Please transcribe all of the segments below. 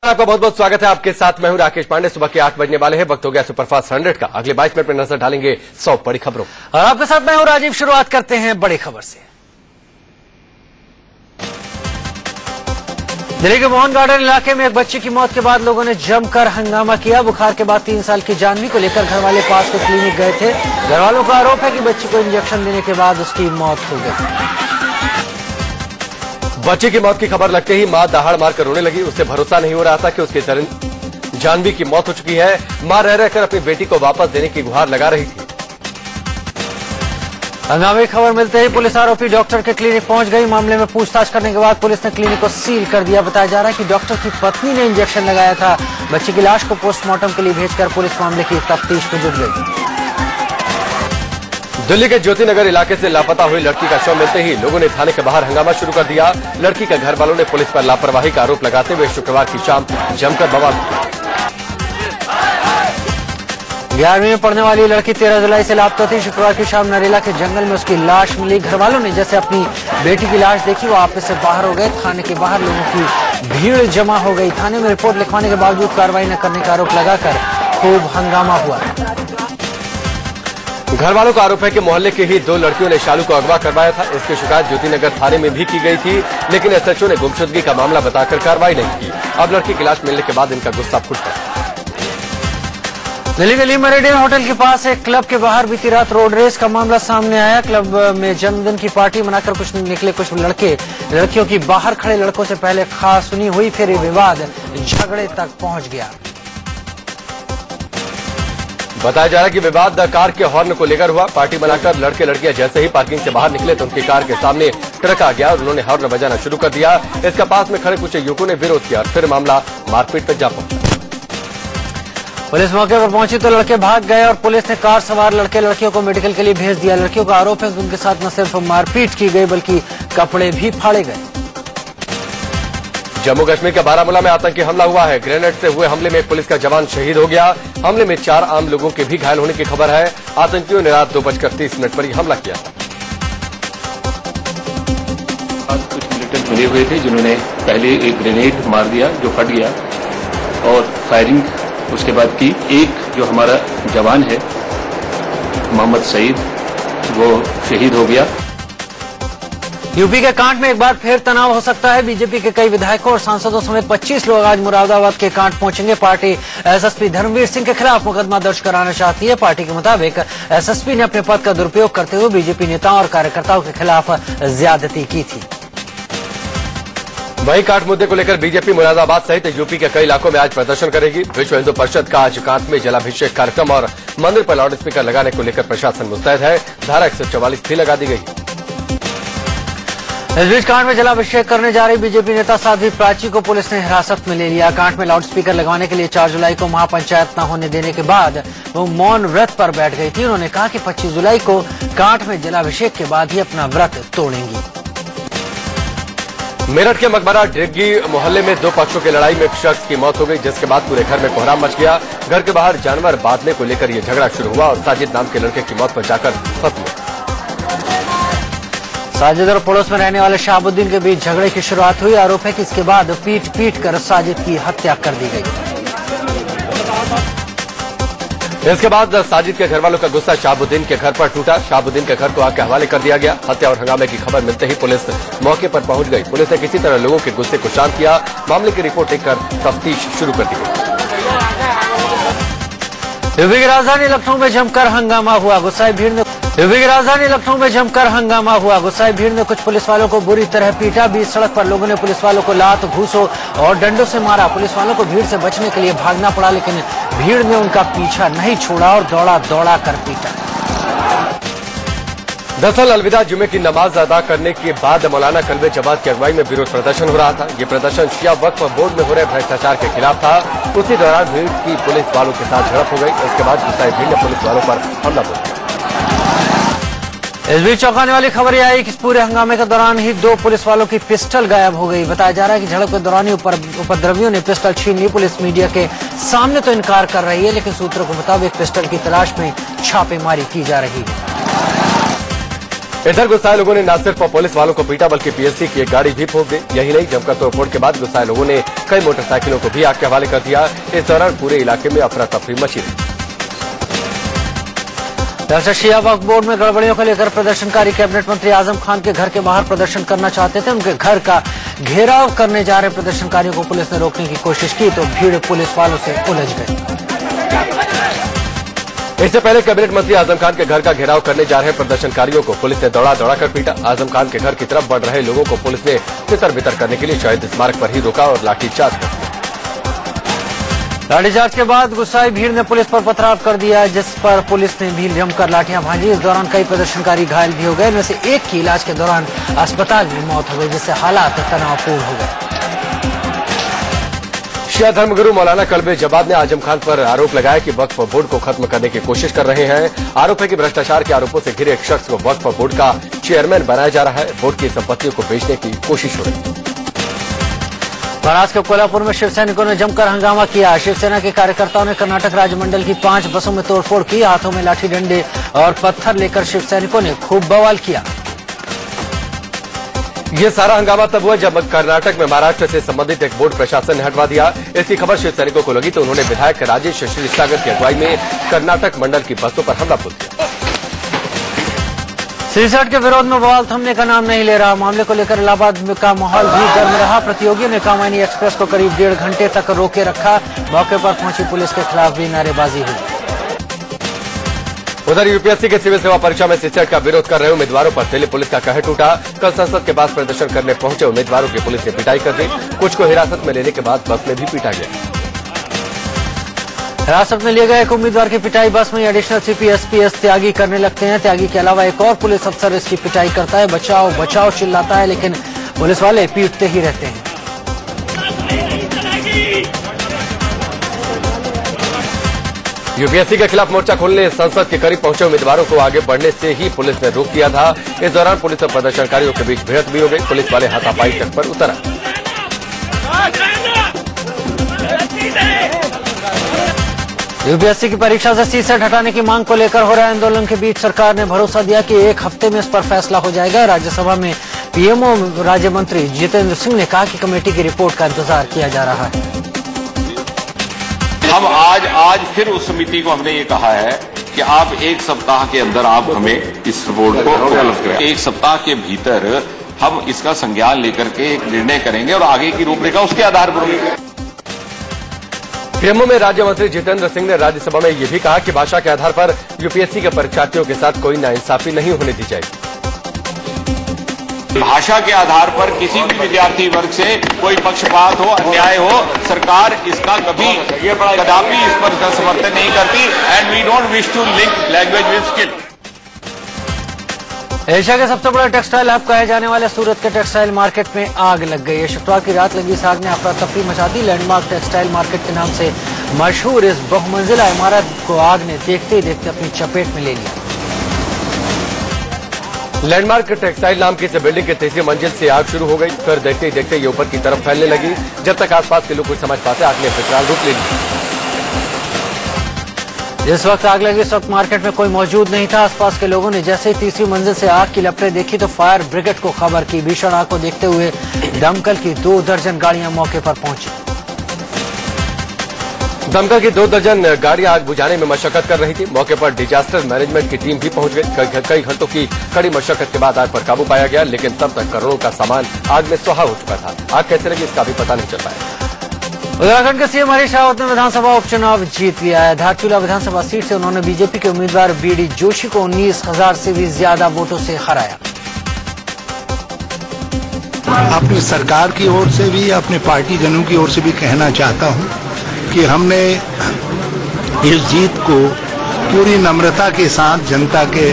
आपका बहुत बहुत स्वागत है। आपके साथ मैं हूं राकेश पांडे। सुबह के 8 बजने वाले हैं। वक्त हो गया सुपरफास्ट 100 का। अगले 22 मिनट में नजर डालेंगे 100 बड़ी खबरों और आपके साथ मैं हूं राजीव। शुरुआत करते हैं बड़ी खबर से। दिल्ली के मोहन गार्डन इलाके में एक बच्चे की मौत के बाद लोगों ने जमकर हंगामा किया। बुखार के बाद 3 साल की जानवी को लेकर घर वाले पास के क्लिनिक गए थे। घर वालों का आरोप है कि बच्ची को इंजेक्शन देने के बाद उसकी मौत हो गई। बच्चे की मौत की खबर लगते ही मां दहाड़ मारकर रोने लगी। उसे भरोसा नहीं हो रहा था कि उसकी जानवी की मौत हो चुकी है। मां रह रहकर अपनी बेटी को वापस देने की गुहार लगा रही थी। हंगामे की खबर मिलते ही पुलिस आरोपी डॉक्टर के क्लिनिक पहुंच गई। मामले में पूछताछ करने के बाद पुलिस ने क्लिनिक को सील कर दिया। बताया जा रहा है कि डॉक्टर की पत्नी ने इंजेक्शन लगाया था। बच्चे की लाश को पोस्टमार्टम के लिए भेजकर पुलिस मामले की तफ्तीश में जुट गई। दिल्ली के ज्योति नगर इलाके से लापता हुई लड़की का शव मिलते ही लोगों ने थाने के बाहर हंगामा शुरू कर दिया। लड़की के घर वालों ने पुलिस पर लापरवाही का आरोप लगाते हुए शुक्रवार की शाम जमकर बवाल किया। 11वीं में पढ़ने वाली लड़की 13 जुलाई से लापता थी। शुक्रवार की शाम नरेला के जंगल में उसकी लाश मिली। घर वालों ने जैसे अपनी बेटी की लाश देखी वो आपस से बाहर हो गए। थाने के बाहर लोगों की भीड़ जमा हो गई। थाने में रिपोर्ट लिखवाने के बावजूद कार्रवाई न करने का आरोप लगाकर खूब हंगामा हुआ। घर वालों का आरोप है कि मोहल्ले की ही 2 लड़कियों ने शालू को अगवा करवाया था। इसकी शिकायत ज्योतिनगर थाने में भी की गई थी, लेकिन एसएचओ ने गुमशुदगी का मामला बताकर कार्रवाई नहीं की। अब लड़की की लाश मिलने के बाद इनका गुस्सा फूट गया। दिल्ली के ली मेरिडियन होटल के पास एक क्लब के बाहर बीती रात रोड रेस का मामला सामने आया। क्लब में जन्मदिन की पार्टी मनाकर कुछ लड़के लड़कियों की बाहर खड़े लड़कों से पहले खास सुनी हुई, फिर ये विवाद झगड़े तक पहुंच गया। बताया जा रहा है कि विवाद कार के हॉर्न को लेकर हुआ। पार्टी मनाकर लड़के लड़कियां जैसे ही पार्किंग से बाहर निकले तो उनकी कार के सामने ट्रक आ गया और उन्होंने हॉर्न बजाना शुरू कर दिया। इसका पास में खड़े कुछ युवकों ने विरोध किया और फिर मामला मारपीट पर जा पहुंचा। पुलिस मौके पर पहुंची तो लड़के भाग गए और पुलिस ने कार सवार लड़के लड़कियों को मेडिकल के लिए भेज दिया। लड़कियों का आरोप है कि उनके साथ न सिर्फ मारपीट की गई बल्कि कपड़े भी फाड़े गए। जम्मू कश्मीर के बारामूला में आतंकी हमला हुआ है। ग्रेनेड से हुए हमले में एक पुलिस का जवान शहीद हो गया। हमले में 4 आम लोगों के भी घायल होने की खबर है। आतंकियों ने रात 2:30 पर हमला किया। कुछ मिलिटेंट मिले हुए थे जिन्होंने पहले एक ग्रेनेड मार दिया जो फट गया और फायरिंग उसके बाद की। एक जो हमारा जवान है मोहम्मद सईद वो शहीद हो गया। यूपी के कांट में एक बार फिर तनाव हो सकता है। बीजेपी के कई विधायकों और सांसदों समेत 25 लोग आज मुरादाबाद के कांट पहुंचेंगे। पार्टी एसएसपी धर्मवीर सिंह के खिलाफ मुकदमा दर्ज कराना चाहती है। पार्टी के मुताबिक एसएसपी ने अपने पद का दुरुपयोग करते हुए बीजेपी नेताओं और कार्यकर्ताओं के खिलाफ ज्यादती की थी। वहीं कांट मुद्दे को लेकर बीजेपी मुरादाबाद सहित यूपी के कई इलाकों में आज प्रदर्शन करेगी। विश्व हिंदू परिषद का आज कांट में जलाभिषेक कार्यक्रम और मंदिर पर लाउड स्पीकर लगाने को लेकर प्रशासन मुस्तैद है। धारा 144 भी लगा दी गई। इस बीच कांट में जलाभिषेक करने जा रही बीजेपी नेता साध्वी प्राची को पुलिस ने हिरासत में ले लिया। कांट में लाउड स्पीकर लगवाने के लिए 4 जुलाई को महापंचायत न होने देने के बाद वो मौन व्रत पर बैठ गई थी। उन्होंने कहा कि 25 जुलाई को कांट में जलाभिषेक के बाद ही अपना व्रत तोड़ेंगी। मेरठ के मकबरा डिग्गी मोहल्ले में 2 पक्षों की लड़ाई में एक शख्स की मौत हो गई, जिसके बाद पूरे घर में कोहराम मच गया। घर के बाहर जानवर बांधने को लेकर यह झगड़ा शुरू हुआ और साजिद नाम के लड़के की मौत पर जाकर खत्म हुआ। साजिद और पड़ोस में रहने वाले शाहबुद्दीन के बीच झगड़े की शुरुआत हुई। आरोप है कि इसके बाद पीट कर साजिद की हत्या कर दी गई। इसके बाद साजिद के घर वालों का गुस्सा शाहबुद्दीन के घर पर टूटा। शाहबुद्दीन के घर को आग के हवाले कर दिया गया। हत्या और हंगामे की खबर मिलते ही पुलिस मौके पर पहुंच गई। पुलिस ने किसी तरह लोगों के गुस्से को शांत किया। मामले की रिपोर्ट लिखकर तफ्तीश शुरू कर दी गई। यूपी की राजधानी लखनऊ में जमकर हंगामा हुआ। गुस्साई भीड़ ने कुछ पुलिस वालों को बुरी तरह पीटा। बीच सड़क पर लोगों ने पुलिस वालों को लात, घूसों और डंडों से मारा। पुलिस वालों को भीड़ से बचने के लिए भागना पड़ा, लेकिन भीड़ ने उनका पीछा नहीं छोड़ा और दौड़ा कर पीटा। दरअसल अलविदा जुमे की नमाज अदा करने के बाद मौलाना कल्बे जमात की अगुवाई में विरोध प्रदर्शन हो रहा था। ये प्रदर्शन शिया वक्फ बोर्ड में हो रहे भ्रष्टाचार के खिलाफ था। उसी दौरान भीड़ की पुलिस वालों के साथ झड़प हो गई। इसके बाद गुस्साई भीड़ ने पुलिस वालों पर हमला बोल दिया। इस बीच चौंकाने वाली खबर यह आई कि इस पूरे हंगामे के दौरान ही 2 पुलिस वालों की पिस्टल गायब हो गई। बताया जा रहा है कि झड़प के दौरान ही उपद्रवियों ने पिस्टल छीन ली। पुलिस मीडिया के सामने तो इनकार कर रही है, लेकिन सूत्रों के मुताबिक पिस्टल की तलाश में छापेमारी की जा रही है। इधर गुस्साए लोगों ने न सिर्फ पुलिस वालों को पीटा बल्कि पीएससी की एक गाड़ी भी फूंक दी। यही नहीं, जमकर तोड़फोड़ के बाद गुस्साए लोगों ने कई मोटरसाइकिलों को भी आग के हवाले कर दिया। इस दौरान पूरे इलाके में अफरा तफरी मची रही। दरअसल शिया वक्फ बोर्ड में गड़बड़ियों को लेकर प्रदर्शनकारी कैबिनेट मंत्री आजम खान के घर के बाहर प्रदर्शन करना चाहते थे। उनके घर का घेराव करने जा रहे प्रदर्शनकारियों को पुलिस ने रोकने की कोशिश की तो भीड़ पुलिस वालों से उलझ गई। इससे पहले कैबिनेट मंत्री आजम खान के घर का घेराव करने जा रहे प्रदर्शनकारियों को पुलिस ने दौड़ा कर पीटा। आजम खान के घर की तरफ बढ़ रहे लोगों को पुलिस ने तितर बितर करने के लिए शहीद स्मारक पर ही रोका और लाठीचार्ज कर दिया। लाठीचार्ज के बाद गुस्साई भीड़ ने पुलिस पर पथराव कर दिया, जिस पर पुलिस ने भी जमकर लाठियां भांजी। इस दौरान कई प्रदर्शनकारी घायल भी हो गए। इनमें से एक की इलाज के दौरान अस्पताल में मौत हो गई, जिससे हालात तनावपूर्ण हो गए। शिया धर्मगुरु मौलाना कल्बे जवाद ने आजम खान पर आरोप लगाया कि वक्फ बोर्ड को खत्म करने की कोशिश कर रहे हैं। आरोप है कि भ्रष्टाचार के आरोपों से घिरे एक शख्स को वक्फ बोर्ड का चेयरमैन बनाया जा रहा है। बोर्ड की संपत्तियों को बेचने की कोशिश हो रही है। महाराष्ट्र के कोल्हापुर में शिव सैनिकों ने जमकर हंगामा किया। शिवसेना के कार्यकर्ताओं ने कर्नाटक राज्य मंडल की 5 बसों में तोड़फोड़ की। हाथों में लाठी डंडे और पत्थर लेकर शिव सैनिकों ने खूब बवाल किया। ये सारा हंगामा तब हुआ जब कर्नाटक में महाराष्ट्र से संबंधित एक बोर्ड प्रशासन ने हटवा दिया। इसकी खबर शिव सैनिकों को लगी तो उन्होंने विधायक राजेश क्षीरसागर की अगुवाई में कर्नाटक मंडल की बसों पर हमला बोल दिया। सीसट के विरोध में बवाल थमने का नाम नहीं ले रहा। मामले को लेकर इलाहाबाद का माहौल भी गर्म रहा। प्रतियोगियों ने कामायनी एक्सप्रेस को करीब 1.5 घंटे तक रोके रखा। मौके पर पहुंची पुलिस के खिलाफ भी नारेबाजी हुई। उधर यूपीएससी के सिविल सेवा परीक्षा में सीसेट का विरोध कर रहे उम्मीदवारों पर दिल्ली पुलिस का कहर टूटा। कल संसद के पास प्रदर्शन करने पहुंचे उम्मीदवारों की पुलिस ने पिटाई कर दी। कुछ को हिरासत में लेने के बाद बस में भी पीटा गया। हिरासत में लिए गए एक उम्मीदवार की पिटाई बस में एडिशनल सीपी एसपीएस त्यागी करने लगते हैं। त्यागी के अलावा एक और पुलिस अफसर इसकी पिटाई करता है। बचाओ बचाओ चिल्लाता है, लेकिन पुलिस वाले पीटते ही रहते हैं। यूपीएससी के खिलाफ मोर्चा खोलने संसद के करीब पहुंचे उम्मीदवारों को आगे बढ़ने से ही पुलिस ने रोक दिया था। इस दौरान पुलिस और प्रदर्शनकारियों के बीच भिड़ंत भी हो गई। पुलिस वाले हाथापाई तक पर उतर आए। यूपीएससी की परीक्षा से सीसेट हटाने की मांग को लेकर हो रहे आंदोलन के बीच सरकार ने भरोसा दिया कि 1 हफ्ते में इस पर फैसला हो जाएगा। राज्यसभा में पीएमओ राज्य मंत्री जितेंद्र सिंह ने कहा कि कमेटी की रिपोर्ट का इंतजार किया जा रहा है। हम आज फिर उस समिति को हमने ये कहा है कि आप 1 सप्ताह के अंदर आप हमें इस रिपोर्ट को उपलब्ध करें। 1 सप्ताह के भीतर हम इसका संज्ञान लेकर के एक निर्णय करेंगे और आगे की रूपरेखा उसके आधार पर होगी। पीएमओ में राज्य मंत्री जितेंद्र सिंह ने राज्यसभा में यह भी कहा कि भाषा के आधार पर यूपीएससी के परीक्षार्थियों के साथ कोई नाइंसाफी नहीं होने दी जाएगी। भाषा के आधार पर किसी भी विद्यार्थी वर्ग से कोई पक्षपात हो, अन्याय हो, सरकार इसका कदापि इस पर समर्थन नहीं करती। And we don't wish to link language with skill. Asia के सबसे बड़े टेक्सटाइल हब कहे जाने वाले सूरत के टेक्सटाइल मार्केट में आग लग गई है। शुक्रवार की रात लगी इस आग ने अफरा तफरी मचा दी। लैंडमार्क टेक्सटाइल मार्केट के नाम से मशहूर इस बहुमंजिला इमारत को आग ने देखते ही देखते अपनी चपेट में ले लिया। लैंडमार्क टेक्सटाइल नाम की इस बिल्डिंग के 3री मंजिल से आग शुरू हो गई। फिर देखते ही देखते ये ऊपर की तरफ फैलने लगी। जब तक आसपास के लोग कुछ समझ पाते आग ने विकराल रूप ले लिया। जिस वक्त आग लगी उस वक्त मार्केट में कोई मौजूद नहीं था। आसपास के लोगों ने जैसे ही 3री मंजिल से आग की लपटें देखी तो फायर ब्रिगेड को खबर की। भीषण आग को देखते हुए दमकल की 2 दर्जन गाड़ियां मौके पर पहुंची। दमकल की 2 दर्जन गाड़ियां आग बुझाने में मशक्कत कर रही थी। मौके पर डिजास्टर मैनेजमेंट की टीम भी पहुंच गई। कई घंटों की कड़ी मशक्कत के बाद आग पर काबू पाया गया, लेकिन तब तक करोड़ों का सामान आग में सुहा हो चुका था। आग कैसे लगी इसका भी पता नहीं चल पाया। उत्तराखंड के सीएम हरीश रावत ने विधानसभा उपचुनाव जीत लिया है। धारचूला विधानसभा सीट से उन्होंने बीजेपी के उम्मीदवार बीडी जोशी को 19,000 से भी ज्यादा वोटों से हराया। अपनी सरकार की ओर से भी, अपने पार्टी जनों की ओर से भी कहना चाहता हूं कि हमने इस जीत को पूरी नम्रता के साथ जनता के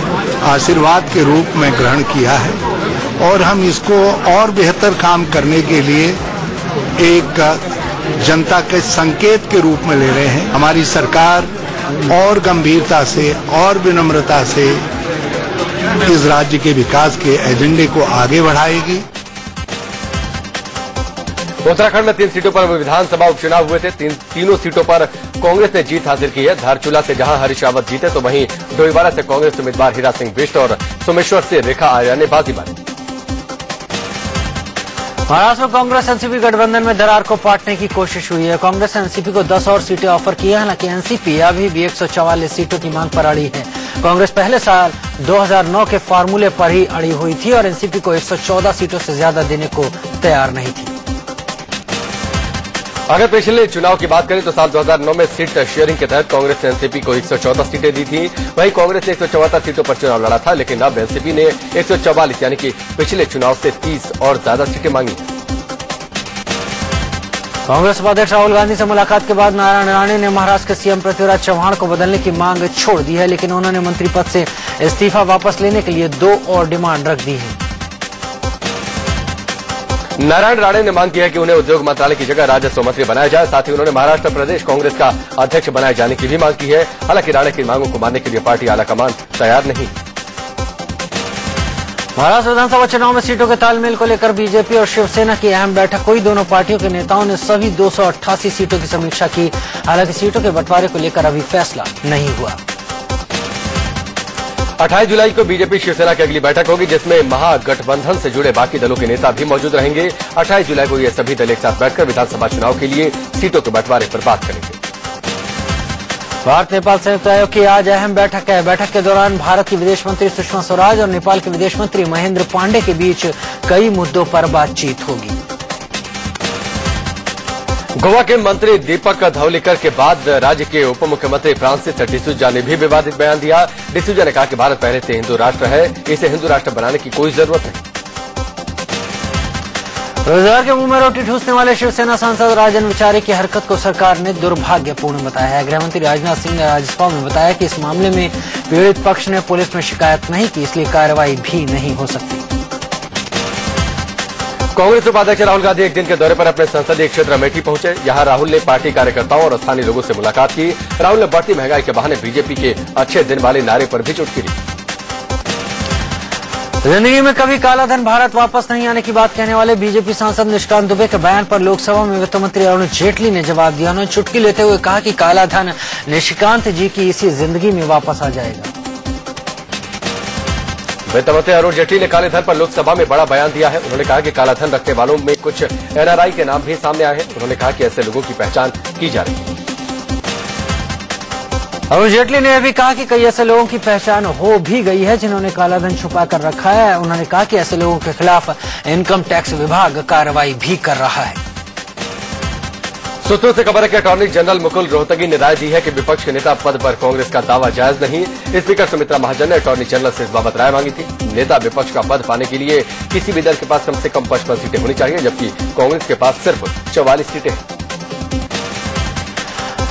आशीर्वाद के रूप में ग्रहण किया है और हम इसको और बेहतर काम करने के लिए एक जनता के संकेत के रूप में ले रहे हैं। हमारी सरकार और गंभीरता से और विनम्रता से इस राज्य के विकास के एजेंडे को आगे बढ़ाएगी। उत्तराखंड में 3 सीटों पर विधानसभा उपचुनाव हुए थे। तीनों सीटों पर कांग्रेस ने जीत हासिल की है। धारचूला से जहां हरीश रावत जीते तो वहीं डोईवाला से कांग्रेस उम्मीदवार हीरा सिंह बिष्ट और सोमेश्वर से रेखा आर्या ने बाजी मारी। महाराष्ट्र में कांग्रेस एनसीपी गठबंधन में दरार को पाटने की कोशिश हुई है। कांग्रेस ने एनसीपी को 10 और सीटें ऑफर की है। हालांकि एनसीपी अभी भी 144 सीटों की मांग पर अड़ी है। कांग्रेस पहले साल 2009 के फार्मूले पर ही अड़ी हुई थी और एनसीपी को 114 सीटों से ज्यादा देने को तैयार नहीं थी। अगर पिछले चुनाव की बात करें तो साल 2009 में सीट शेयरिंग के तहत कांग्रेस ने एनसीपी को 114 सीटें दी थी। वहीं कांग्रेस ने 174 सीटों पर चुनाव लड़ा था, लेकिन अब एनसीपी ने 144 यानी कि पिछले चुनाव से 30 और ज्यादा सीटें मांगी। कांग्रेस उपाध्यक्ष राहुल गांधी से मुलाकात के बाद नारायण राणे ने महाराष्ट्र के सीएम पृथ्वीराज चव्हाण को बदलने की मांग छोड़ दी है, लेकिन उन्होंने मंत्री पद से इस्तीफा वापस लेने के लिए 2 और डिमांड रख दी है। नारायण राणे ने मांग की है कि उन्हें उद्योग मंत्रालय की जगह राजस्व मंत्री बनाया जाए। साथ ही उन्होंने महाराष्ट्र प्रदेश कांग्रेस का अध्यक्ष बनाए जाने की भी मांग की है। हालांकि राणे की मांगों को मानने के लिए पार्टी आलाकमान तैयार नहीं। महाराष्ट्र विधानसभा चुनाव में सीटों के तालमेल को लेकर बीजेपी और शिवसेना की अहम बैठक हुई। दोनों पार्टियों के नेताओं ने सभी 288 सीटों की समीक्षा की। हालांकि सीटों के बंटवारे को लेकर अभी फैसला नहीं हुआ। 28 जुलाई को बीजेपी शिवसेना की अगली बैठक होगी, जिसमें महागठबंधन से जुड़े बाकी दलों के नेता भी मौजूद रहेंगे। 28 जुलाई को ये सभी दल एक साथ बैठकर विधानसभा चुनाव के लिए सीटों के बंटवारे पर बात करेंगे। भारत नेपाल संयुक्त आयोग की आज अहम बैठक है। बैठक के दौरान भारत की विदेश मंत्री सुषमा स्वराज और नेपाल के विदेश मंत्री महेंद्र पांडे के बीच कई मुद्दों पर बातचीत होगी। गोवा के मंत्री दीपक धौलीकर के बाद राज्य के उप मुख्यमंत्री फ्रांसिस डिसूजा ने भी विवादित बयान दिया। डिसूजा ने कहा कि भारत पहले से हिंदू राष्ट्र है, इसे हिंदू राष्ट्र बनाने की कोई जरूरत नहीं। रोजगार के मुंह में रोटी ठूसने वाले शिवसेना सांसद राजन विचारे की हरकत को सरकार ने दुर्भाग्यपूर्ण बताया है। गृहमंत्री राजनाथ सिंह ने राज्यसभा में बताया कि इस मामले में पीड़ित पक्ष ने पुलिस में शिकायत नहीं की, इसलिए कार्रवाई भी नहीं हो सकती। कांग्रेस उपाध्यक्ष राहुल गांधी एक दिन के दौरे पर अपने संसदीय क्षेत्र अमेठी पहुंचे। यहां राहुल ने पार्टी कार्यकर्ताओं और स्थानीय लोगों से मुलाकात की। राहुल ने बढ़ती महंगाई के बहाने बीजेपी के अच्छे दिन वाले नारे पर भी चुटकी ली। जिंदगी में कभी काला धन भारत वापस नहीं आने की बात कहने वाले बीजेपी सांसद निशिकांत दुबे के बयान पर लोकसभा में वित्त मंत्री अरुण जेटली ने जवाब दिया। उन्होंने चुटकी लेते हुए कहा कि काला धन निशिकांत जी की इसी जिंदगी में वापस आ जाएगा। वित्त मंत्री अरुण जेटली ने काले धन पर लोकसभा में बड़ा बयान दिया है। उन्होंने कहा कि काला धन रखने वालों में कुछ एनआरआई के नाम भी सामने आए हैं। उन्होंने कहा कि ऐसे लोगों की पहचान की जा रही है। अरुण जेटली ने यह भी कहा कि कई ऐसे लोगों की पहचान हो भी गई है जिन्होंने काला धन छुपा कर रखा है। उन्होंने कहा कि ऐसे लोगों के खिलाफ इनकम टैक्स विभाग कार्रवाई भी कर रहा है। सूत्रों से खबर है कि अटॉर्नी जनरल मुकुल रोहतगी ने राय दी है कि विपक्ष के नेता पद पर कांग्रेस का दावा जायज नहीं। स्पीकर सुमित्रा महाजन ने अटॉर्नी जनरल से इस बाबत राय मांगी थी। नेता विपक्ष का पद पाने के लिए किसी भी दल के पास कम से कम 55 सीटें होनी चाहिए, जबकि कांग्रेस के पास सिर्फ 44 सीटें हैं।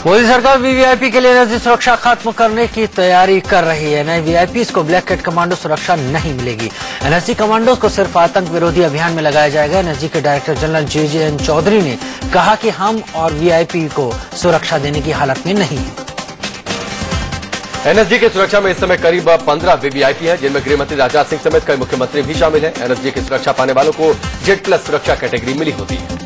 मोदी सरकार वीवीआईपी के लिए एनएसजी सुरक्षा खत्म करने की तैयारी कर रही है। नए वीआईपी को ब्लैक कैट कमांडो सुरक्षा नहीं मिलेगी। एनएसजी कमांडोज को सिर्फ आतंक विरोधी अभियान में लगाया जाएगा। एनएसजी के डायरेक्टर जनरल JJN चौधरी ने कहा कि हम और वीआईपी को सुरक्षा देने की हालत में नहीं है। एनएसजी की सुरक्षा में इस समय करीब 15 वीवीआईपी हैं, जिनमें गृहमंत्री राजनाथ सिंह समेत कई मुख्यमंत्री भी शामिल हैं। एनएसजी की सुरक्षा पाने वालों को Z+ सुरक्षा कैटेगरी मिली होती है।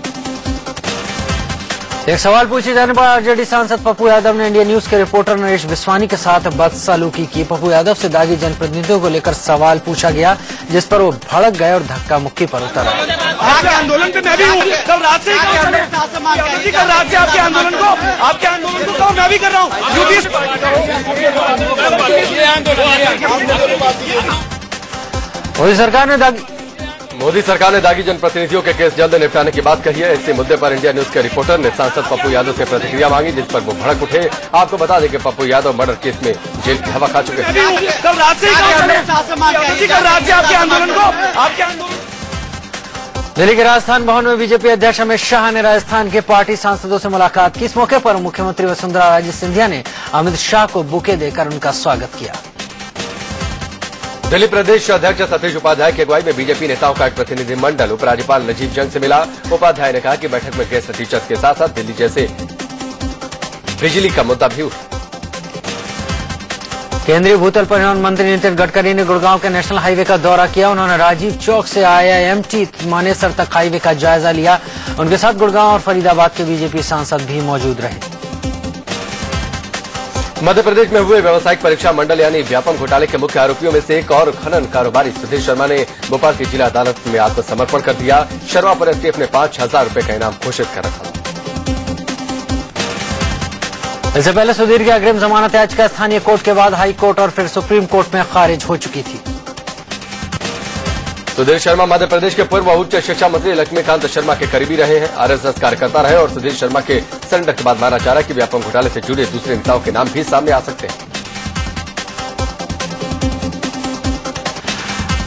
एक सवाल पूछे जाने पर आरजेडी सांसद पप्पू यादव ने इंडिया न्यूज के रिपोर्टर नरेश विश्वानी के साथ बदसलूकी की। पप्पू यादव से दागी जनप्रतिनिधियों को लेकर सवाल पूछा गया, जिस पर वो भड़क गए और धक्का मुक्की पर उतर आए। आपके आंदोलन पे मैं भी हूँ, कल रात से आपके आंदोलन को मैं भी कर रहा हूँ। मोदी सरकार ने दागी जनप्रतिनिधियों के केस जल्द निपटाने की बात कही है। इसी मुद्दे पर इंडिया न्यूज के रिपोर्टर ने सांसद पप्पू यादव से प्रतिक्रिया मांगी, जिस पर वो भड़क उठे। आपको बता दें कि पप्पू यादव मर्डर केस में जेल की हवा खा चुके हैं। कल रात से आपके आंदोलन को दिल्ली के राजस्थान भवन में बीजेपी अध्यक्ष अमित शाह ने राजस्थान के पार्टी सांसदों से मुलाकात की। इस मौके पर मुख्यमंत्री वसुंधरा राजे सिंधिया ने अमित शाह को बुके देकर उनका स्वागत किया। दिल्ली प्रदेश अध्यक्ष सतीश उपाध्याय की अगुवाई में बीजेपी नेताओं का एक प्रतिनिधिमंडल उपराज्यपाल नजीब जंग से मिला। उपाध्याय ने कहा कि बैठक में गेस्ट टीचर्स के साथ साथ दिल्ली जैसे बिजली का मुद्दा भी उठा। केंद्रीय भूतल परिवहन मंत्री नितिन गडकरी ने गुड़गांव के नेशनल हाईवे का दौरा किया। उन्होंने राजीव चौक से IIMT मानेसर तक हाईवे का जायजा लिया। उनके साथ गुड़गांव और फरीदाबाद के बीजेपी सांसद भी मौजूद रहे। मध्य प्रदेश में हुए व्यावसायिक परीक्षा मंडल यानी व्यापम घोटाले के मुख्य आरोपियों में से एक और खनन कारोबारी सुधीर शर्मा ने भोपाल की जिला अदालत में आत्मसमर्पण कर दिया। शर्मा पर एसटीएफ ने 5,000 रुपए का इनाम घोषित कर रखा। इससे पहले सुधीर की अग्रिम जमानत याचिका स्थानीय कोर्ट के बाद हाई कोर्ट और फिर सुप्रीम कोर्ट में खारिज हो चुकी थी। सुधीर शर्मा मध्य प्रदेश के पूर्व उच्च शिक्षा मंत्री लक्ष्मीकांत शर्मा के करीबी रहे हैं। आरएसएस कार्यकर्ता रहे और सुधीर शर्मा के सरेंडर के बाद माना जा रहा है कि व्यापम घोटाले से जुड़े दूसरे नेताओं के नाम भी सामने आ सकते हैं।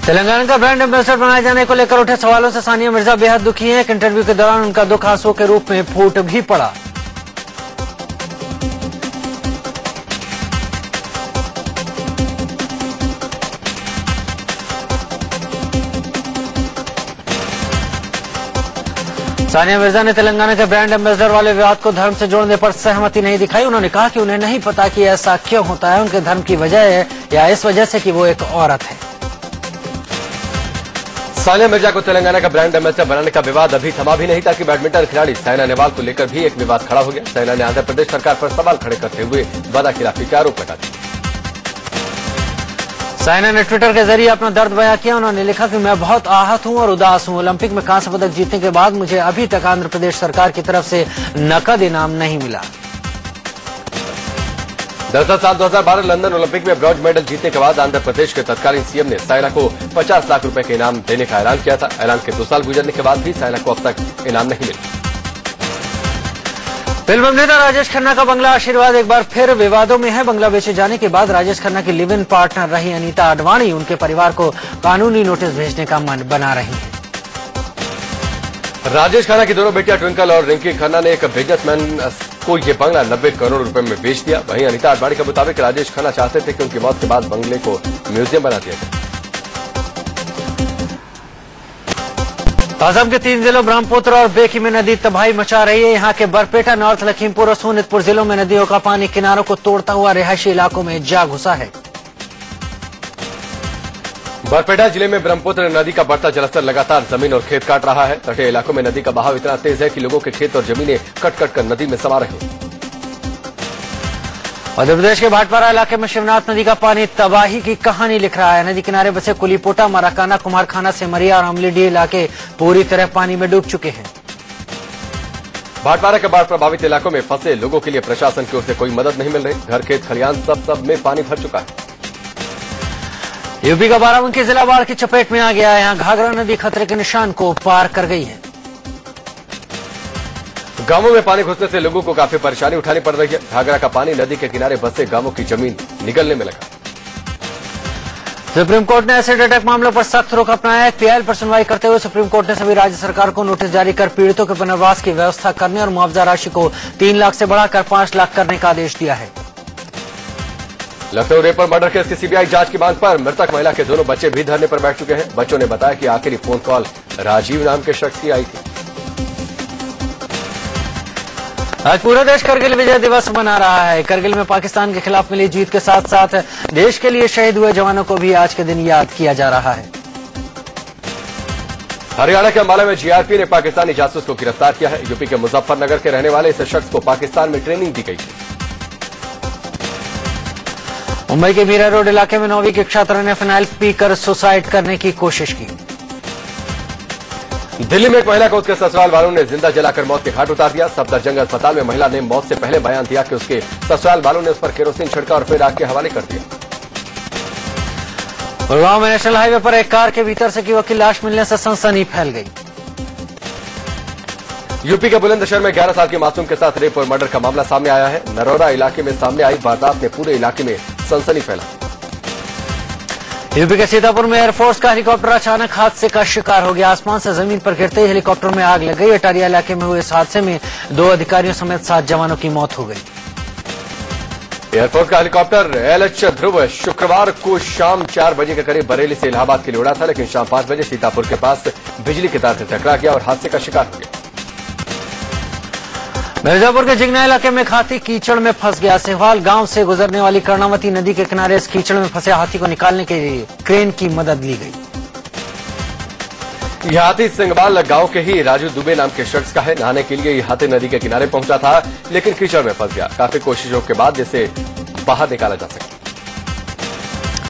तेलंगाना का ब्रांड एम्बेसडर बनाए जाने को लेकर उठे सवालों से सानिया मिर्जा बेहद दुखी हैं। एक इंटरव्यू के दौरान उनका दुख आंसू के रूप में फूट भी पड़ा। सानिया मिर्जा ने तेलंगाना के ब्रांड एम्बेसडर वाले विवाद को धर्म से जोड़ने पर सहमति नहीं दिखाई। उन्होंने कहा कि उन्हें नहीं पता कि ऐसा क्यों होता है, उनके धर्म की वजह है या इस वजह से कि वो एक औरत है। सानिया मिर्जा को तेलंगाना का ब्रांड एम्बेसडर बनाने का विवाद अभी थमा भी नहीं था कि बैडमिंटन खिलाड़ी साइना नेहवाल को लेकर भी एक विवाद खड़ा हो गया। साइना ने आंध्र प्रदेश सरकार पर सवाल खड़े करते हुए वादाखिलाफी के आरोप लगा दिए। साइना ने ट्विटर के जरिए अपना दर्द बयां किया। उन्होंने लिखा कि मैं बहुत आहत हूं और उदास हूं। ओलंपिक में कांस्य पदक जीतने के बाद मुझे अभी तक आंध्र प्रदेश सरकार की तरफ से नकद इनाम नहीं मिला। दरअसल साल 2012 लंदन ओलंपिक में ब्रॉन्ज मेडल जीतने के बाद आंध्र प्रदेश के तत्कालीन सीएम ने साइना को 50 लाख रुपए के इनाम देने का ऐलान किया था। ऐलान के 2 साल गुजरने के बाद भी साइना को अब तक इनाम नहीं मिला। फिल्म अभिनेता राजेश खन्ना का बंगला आशीर्वाद एक बार फिर विवादों में है। बंगला बेचे जाने के बाद राजेश खन्ना की लिव इन पार्टनर रही अनीता अडवाणी उनके परिवार को कानूनी नोटिस भेजने का मन बना रही है। राजेश खन्ना की दोनों बेटियां ट्विंकल और रिंकी खन्ना ने एक बिजनेसमैन को ये बंगला 90 करोड़ रुपए में बेच दिया। वहीं अनीता अडवाणी के मुताबिक राजेश खन्ना चाहते थे कि उनकी मौत के बाद बंगले को म्यूजियम बना दिया जाए। असम के 3 जिलों ब्रह्मपुत्र और बेकी में नदी तबाही मचा रही है। यहाँ के बरपेटा, नॉर्थ लखीमपुर और सोनितपुर जिलों में नदियों का पानी किनारों को तोड़ता हुआ रिहायशी इलाकों में जा घुसा है। बरपेटा जिले में ब्रह्मपुत्र नदी का बढ़ता जलस्तर लगातार जमीन और खेत काट रहा है। तटीय इलाकों में नदी का बहाव इतना तेज है कि लोगों के खेत और जमीनें कट कट कर नदी में समा रही हैं। मध्य प्रदेश के भाटपारा इलाके में शिवनाथ नदी का पानी तबाही की कहानी लिख रहा है। नदी किनारे बसे कुलीपोटा, मराकाना, कुमारखाना, सेमरिया और अमलीडीह इलाके पूरी तरह पानी में डूब चुके हैं। भाटपारा के बाढ़ प्रभावित इलाकों में फंसे लोगों के लिए प्रशासन की ओर से कोई मदद नहीं मिल रही। घर, खेत, खलिहान सब में पानी भर चुका है। यूपी का बाराबंकी जिला बाढ़ की चपेट में आ गया है। यहाँ घाघरा नदी खतरे के निशान को पार कर गई है। गांवों में पानी घुसने से लोगों को काफी परेशानी उठानी पड़ रही है। घाघरा का पानी नदी के किनारे बसे गांवों की जमीन निगलने में लगा। सुप्रीम कोर्ट ने एसिड अटैक मामलों पर सख्त रुख अपनाया है। पीआईएल पर सुनवाई करते हुए सुप्रीम कोर्ट ने सभी राज्य सरकार को नोटिस जारी कर पीड़ितों के पुनर्वास की व्यवस्था करने और मुआवजा राशि को 3 लाख से बढ़ाकर 5 लाख करने का आदेश दिया है। लखनऊ रेप और मर्डर केस की सीबीआई जांच की मांग पर मृतक महिला के दोनों बच्चे भी धरने पर बैठ चुके हैं। बच्चों ने बताया कि आखिरी फोन कॉल राजीव नाम के शख्स की आई थी। आज पूरा देश करगिल विजय दिवस मना रहा है। करगिल में पाकिस्तान के खिलाफ मिली जीत के साथ साथ देश के लिए शहीद हुए जवानों को भी आज के दिन याद किया जा रहा है। हरियाणा के अंबाला में जीआरपी ने पाकिस्तानी जासूस को गिरफ्तार किया है। यूपी के मुजफ्फरनगर के रहने वाले इस शख्स को पाकिस्तान में ट्रेनिंग दी गई थी। मुंबई के मीरा रोड इलाके में 9वीं के छात्र ने फिनाइल पीकर सुसाइड करने की कोशिश की। दिल्ली में एक महिला को उसके ससुराल वालों ने जिंदा जलाकर मौत के घाट उतार दिया। सफदरजंग अस्पताल में महिला ने मौत से पहले बयान दिया कि उसके ससुराल वालों ने उस पर केरोसिन छिड़का और फिर आग के हवाले कर दिया। गुड़गांव में नेशनल हाईवे पर एक कार के भीतर से युवक की लाश मिलने से सनसनी फैल गई। यूपी के बुलंदशहर में 11 साल के मासूम के साथ रेप और मर्डर का मामला सामने आया है। नरोरा इलाके में सामने आई वारदात ने पूरे इलाके में सनसनी फैला। यूपी के सीतापुर में एयरफोर्स का हेलीकॉप्टर अचानक हादसे का शिकार हो गया। आसमान से जमीन पर गिरते ही हेलीकॉप्टर में आग लग गई। अटारिया इलाके में हुए इस हादसे में 2 अधिकारियों समेत 7 जवानों की मौत हो गई। एयरफोर्स का हेलीकॉप्टर एलएच ध्रुव शुक्रवार को शाम 4 बजे के करीब बरेली से इलाहाबाद के लिए उड़ा था, लेकिन शाम 5 बजे सीतापुर के पास बिजली के तार से टकरा गया और हादसे का शिकार हो गया। मिर्जापुर के जिगना इलाके में एक हाथी कीचड़ में फंस गया। सेहवाल गांव से गुजरने वाली कर्णावती नदी के किनारे इस कीचड़ में फंसे हाथी को निकालने के लिए क्रेन की मदद ली गई। यह हाथी सिंगवाल गांव के ही राजू दुबे नाम के शख्स का है। नहाने के लिए यह हाथी नदी के किनारे पहुंचा था, लेकिन कीचड़ में फंस गया। काफी कोशिशों के बाद इसे बाहर निकाला जा सका।